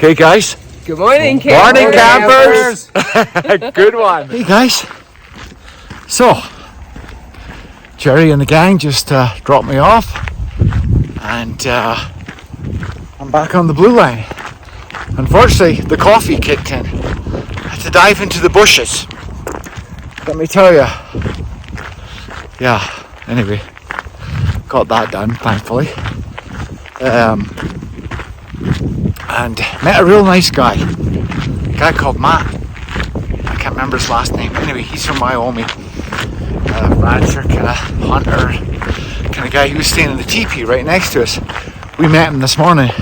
Okay, guys. Good morning, campers. Morning, campers. Good one. Hey, guys. So, Jerry and the gang just dropped me off, and I'm back on the blue line. Unfortunately, the coffee kicked in. I had to dive into the bushes. Let me tell you. Yeah. Anyway, got that done, thankfully. And met a real nice guy. A guy called Matt. I can't remember his last name. Anyway, he's from Wyoming. Rancher, kind of hunter, kind of guy. He was staying in the teepee right next to us. We met him this morning.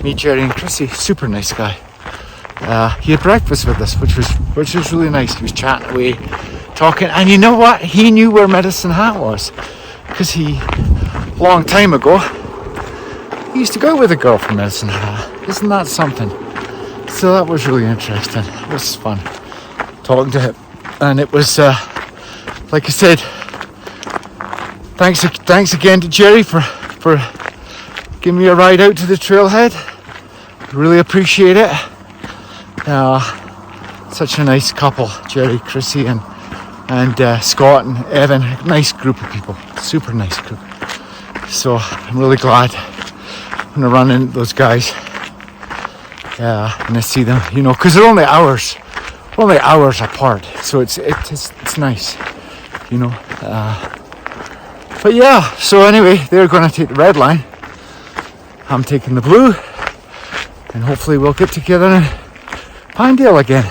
Me, Jerry, and Chrissy. Super nice guy. He had breakfast with us, which was really nice. He was chatting away, talking, and you know what? He knew where Medicine Hat was, because he, a long time ago, he used to go with a girl from Medicine Hat. Isn't that something? So that was really interesting. It was fun talking to him, and it was, like I said, thanks again to Jerry for giving me a ride out to the trailhead. Really appreciate it. Such a nice couple, Jerry, Chrissy, and Scott and Evan. Nice group of people, super nice group. So I'm really glad when I run into those guys and I see them, you know, because they're only hours apart. So it's nice, you know. But yeah, so anyway, they're going to take the red line. I'm taking the blue, and hopefully we'll get together in Pinedale again.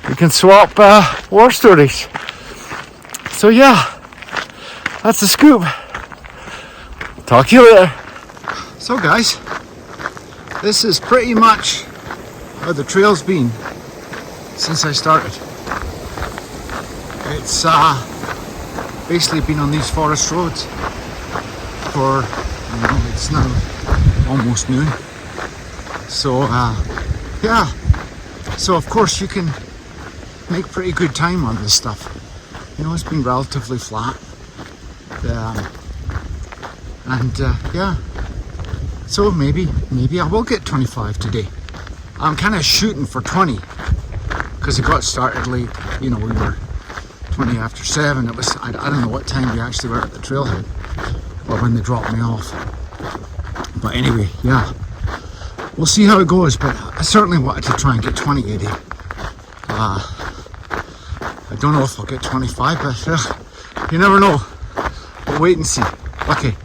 We can swap war stories. So yeah, that's the scoop. Talk to you later. So guys, this is pretty much how the trail's been since I started. It's basically been on these forest roads for, you know, it's now almost noon. So yeah, so of course you can make pretty good time on this stuff. You know, it's been relatively flat. Yeah, so maybe I will get 25 today. I'm kind of shooting for 20 because it got started late. You know, we were 20 after 7. It was, I don't know what time we actually were at the trailhead or when they dropped me off. But anyway, yeah, we'll see how it goes. But I certainly wanted to try and get 20 a day. I don't know if I'll get 25, but you never know. We'll wait and see. Okay,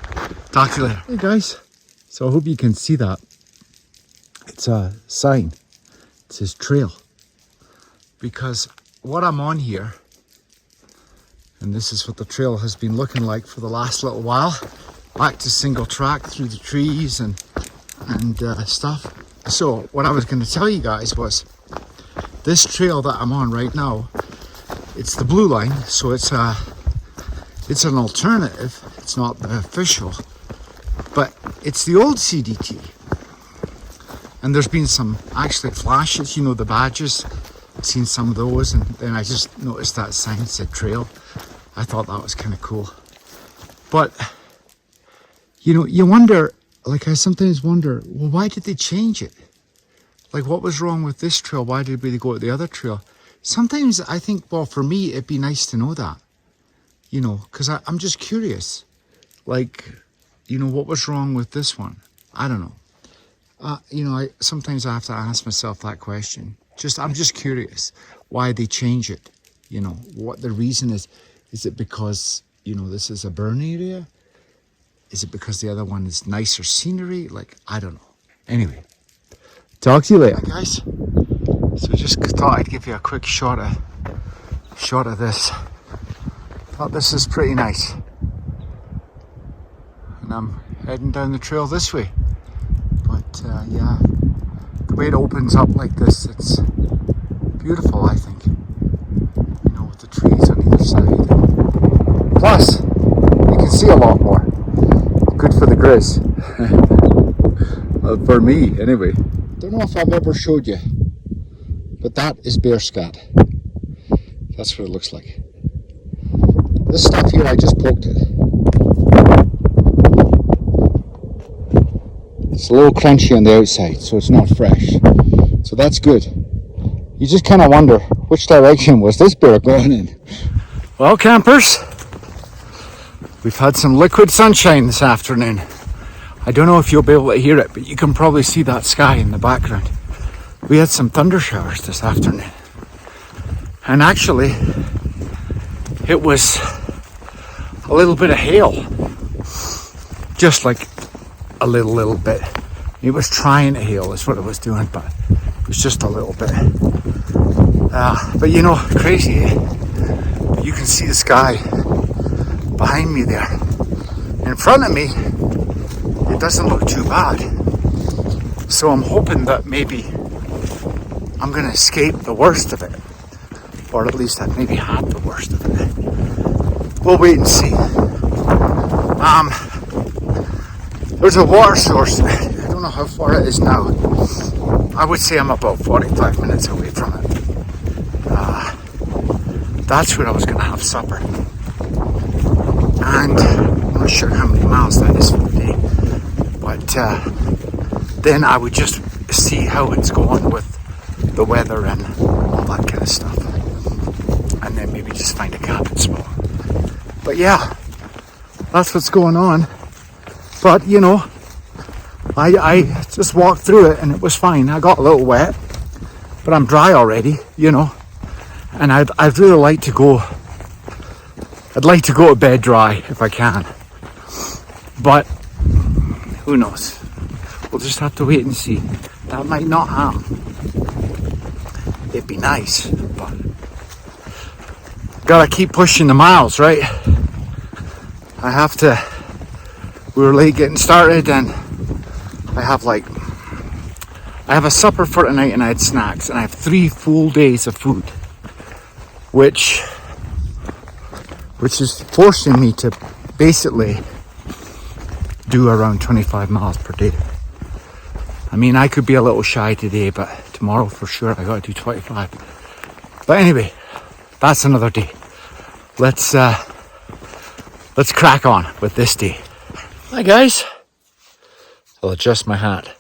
talk to you later. Hey guys, so I hope you can see that. It's a sign. It says trail. Because what I'm on here, and this is what the trail has been looking like for the last little while, back to single track through the trees and stuff. So what I was going to tell you guys was, this trail that I'm on right now, it's the blue line, so it's an alternative. It's not the official, but it's the old CDT. And there's been some actually flashes, you know, the badges. I've seen some of those, and then I just noticed that sign said trail. I thought that was kind of cool. But you know, you wonder, like I sometimes wonder, well, why did they change it? Like, what was wrong with this trail? Why did we go to the other trail? Sometimes I think, well, for me, it'd be nice to know that, you know, because I'm just curious. Like, you know, what was wrong with this one? I don't know. You know, sometimes I have to ask myself that question. I'm just curious why they change it. You know, what the reason is. Is it because, you know, this is a burn area? Is it because the other one is nicer scenery? Like, I don't know. Anyway, talk to you later, guys. So just thought I'd give you a quick shot of this. Thought this is pretty nice. And I'm heading down the trail this way. But yeah, the way it opens up like this, it's beautiful, I think. You know, with the trees on either side. Plus, you can see a lot more. Good for the grizz. For me, anyway. Don't know if I've ever showed you, but that is bear scat. That's what it looks like. This stuff here, I just poked it. It's a little crunchy on the outside, so it's not fresh. So that's good. You just kind of wonder, which direction was this bear going in? Well, campers, we've had some liquid sunshine this afternoon. I don't know if you'll be able to hear it, but you can probably see that sky in the background. We had some thunder showers this afternoon. And actually, it was a little bit of hail. Just like a little bit. It was trying to hail, is what it was doing, but it was just a little bit. But you know, crazy, eh? You can see the sky behind me there. In front of me, it doesn't look too bad. So I'm hoping that maybe I'm going to escape the worst of it. Or at least I've maybe had the worst of it. We'll wait and see. There's a water source. I don't know how far it is now. I would say I'm about 45 minutes away from it. That's where I was going to have supper. And I'm not sure how many miles that is for the day. But then I would just see how it's going with the weather and all that kind of stuff. And then maybe just find a camping spot. But yeah, that's what's going on. But you know, I just walked through it and it was fine. I got a little wet, but I'm dry already, you know. And I'd really like to go. I'd like to go to bed dry if I can. But who knows? We'll just have to wait and see. That might not happen. It'd be nice, but gotta keep pushing the miles, right? I have to. We were late getting started, and I have a supper for tonight, and I had snacks, and I have 3 full days of food, which is forcing me to basically do around 25 miles per day. I mean, I could be a little shy today, but tomorrow for sure I gotta do 25. But anyway, that's another day. Let's crack on with this day. Hi guys. I'll adjust my hat.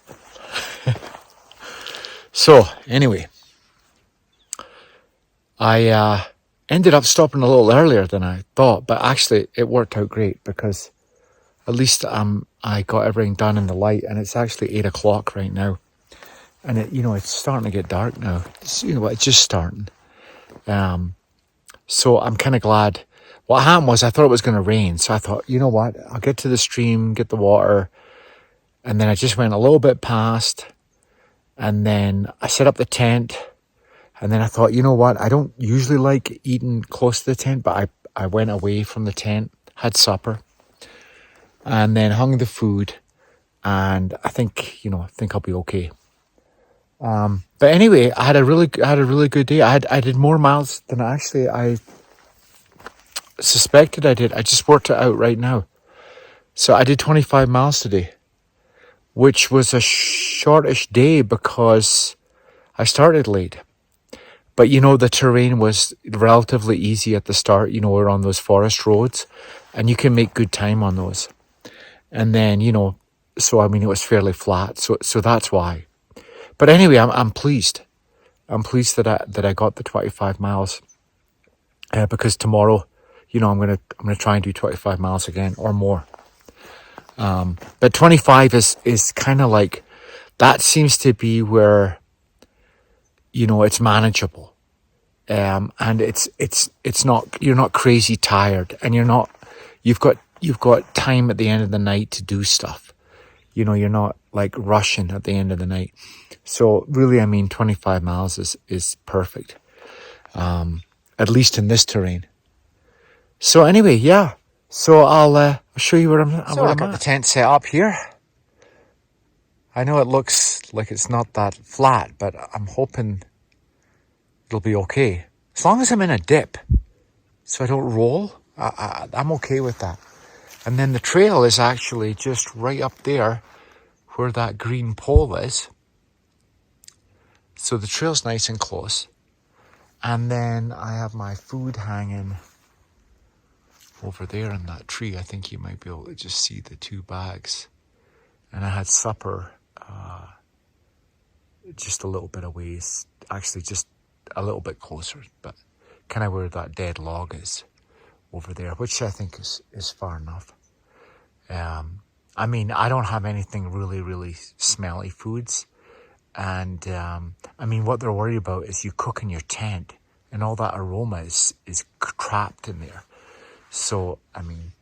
So anyway, I ended up stopping a little earlier than I thought, but actually it worked out great because at least I got everything done in the light, and it's actually 8 o'clock right now, and it's starting to get dark now. It's just starting. So I'm kind of glad. What happened was I thought it was going to rain, so I thought, you know what, I'll get to the stream, get the water, and then I just went a little bit past, and then I set up the tent, and then I thought, you know what, I don't usually like eating close to the tent, but I went away from the tent, had supper, and then hung the food, and I think I'll be okay. But anyway, I had a really good day. I did more miles than I suspected I did. I just worked it out right now. So I did 25 miles today, which was a shortish day because I started late. But the terrain was relatively easy at the start. We're on those forest roads, and you can make good time on those. And then, so I mean, it was fairly flat. So that's why. But anyway, I'm pleased. I'm pleased that I got the 25 miles because tomorrow, I'm gonna try and do 25 miles again or more. But 25 is kind of like, that seems to be where it's manageable, and it's not, you're not crazy tired, and you've got time at the end of the night to do stuff. You're not like rushing at the end of the night. So really, I mean, 25 miles is perfect, at least in this terrain. So anyway, yeah. So I'll show you where I'm at. So I got the tent set up here. I know it looks like it's not that flat, but I'm hoping it'll be okay. As long as I'm in a dip, so I don't roll, I'm okay with that. And then the trail is actually just right up there where that green pole is. So the trail's nice and close. And then I have my food hanging over there in that tree. I think you might be able to just see the 2 bags. and I had supper just a little bit away, actually just a little bit closer, but kind of where that dead log is over there, which I think is far enough. I mean, I don't have anything really smelly foods, and I mean, what they're worried about is you cook in your tent and all that aroma is trapped in there. So I mean,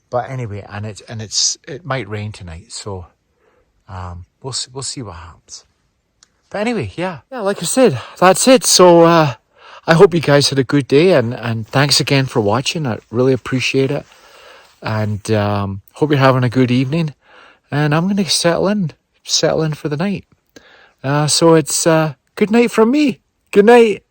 but anyway, and it might rain tonight, so we'll see what happens. But anyway, yeah, like I said, that's it. So I hope you guys had a good day, and thanks again for watching. I really appreciate it, and hope you're having a good evening. And I'm gonna settle in for the night. So it's good night from me. Good night.